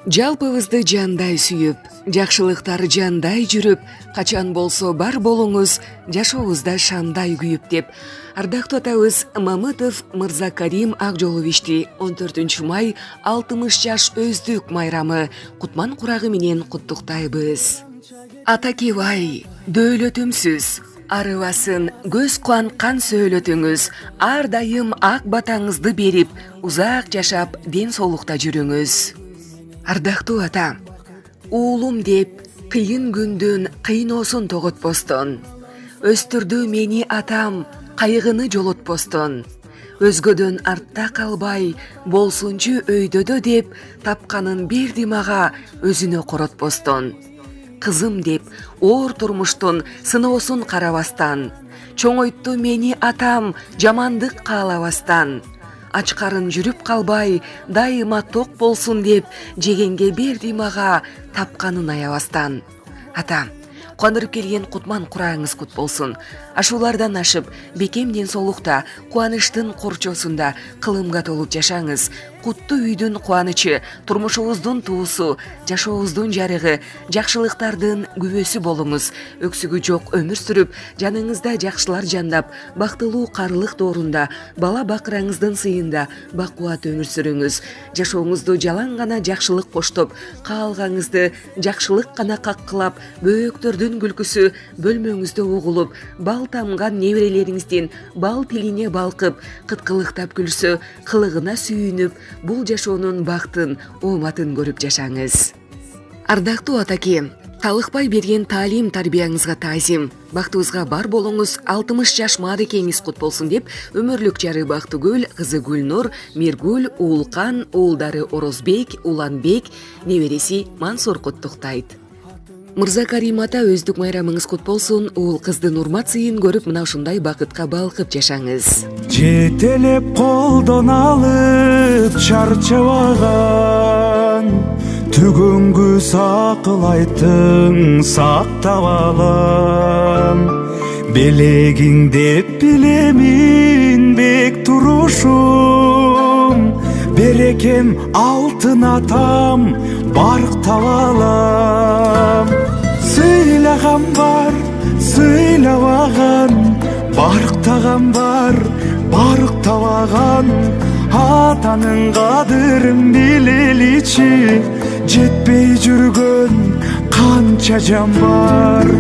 Жалпыбызды жандай сүйүп, жакшылыктар жандай жүрүп, качан болсо бар болуңуз, жашообузда шандай күйүп деп. Ардактуу атабыз Мамытов Мырзакарим Акжоловичти 14 май 60 жаш өздүк майрамы кутман курагы менен куттуктайбыз. Ата кебай, дөөлөтүмсүз, арыбасын көз кубанткан сөөлөтүңүз, ар дайым ак батаңызды берип, узак жашап, ден соолукта жүрүңүз. Ардактуу ата, уулум деп кыйын күндүн кыйноосун тоготпостон, өстүрдү мени атам кайгыны жолотпостон, өзгөдөн артта калбай болсунчу өйдөдө деп тапканын берди мага өзүнө коротпостон. Кызым деп оор турмуштун сыноосун карабастан, чоңойтту мени атам жамандык каалабастан, ач карын жүрүп калбай дайыма ток болсун деп жегенге берди мага тапканын аябастан. Ата, кубандырып келген кутман курагыңыз кут болсун. Ашуулардан ашып, бекем ден соолукта, кубанычтын корчосунда кылымга толуп жашаңыз. Куттуу үйдүн кубанычы, турмушуңуздун туусу, жашообуздун жарыгы, жакшылыктардын күбөсү болуңуз. Өксүгү жок өмүр сүрүп, жаныңызда жакшылар жандап, бактылуу карылык доорунда, бала бакыраңыздын сыйында бакубат өмүр сүрүңүз. Жашооңузду жалаң гана жакшылык коштоп, каалгаңызды жакшылык гана каккылап, бөөктөрдүн күлкүсү бөлмөңүздө угулуп, бал тамган неберелериңиздин бал тилине балкып, кыткылыктап күлсө, кылыгына сүйүнүп, бул жашоонун бактын, ооматын көрүп жашаңыз. Ардактуу атаке, талыкпай берген таалим тарбияңызга таазим, бактыбызга бар болуңуз, 60 жаш маанекеңиз кут болсун деп, өмүрлүк жары Бактыгүл, кызы Гүлнур, Миргүл, Уулкан, уулдары Орозбек, Уланбек, небереси Мансур куттуктайт. Мырзакарим ата, өздүк майрамыңыз кут болсун, уул кыздын урмат сыйын көрүп, мына ушундай бакытка балкып жашаңыз. Жетелеп колдон алып чарчабаган, түгөнгү акыл айттың сактап алам. Белегиң деп билемин бек турушум, берекем алтын атам барктап алам. Сыйлаган бар, сыйлабаган, барктаган бар, барктабаган. Атанын кадырын билеличи, жетпей жүргөн канча жан бар.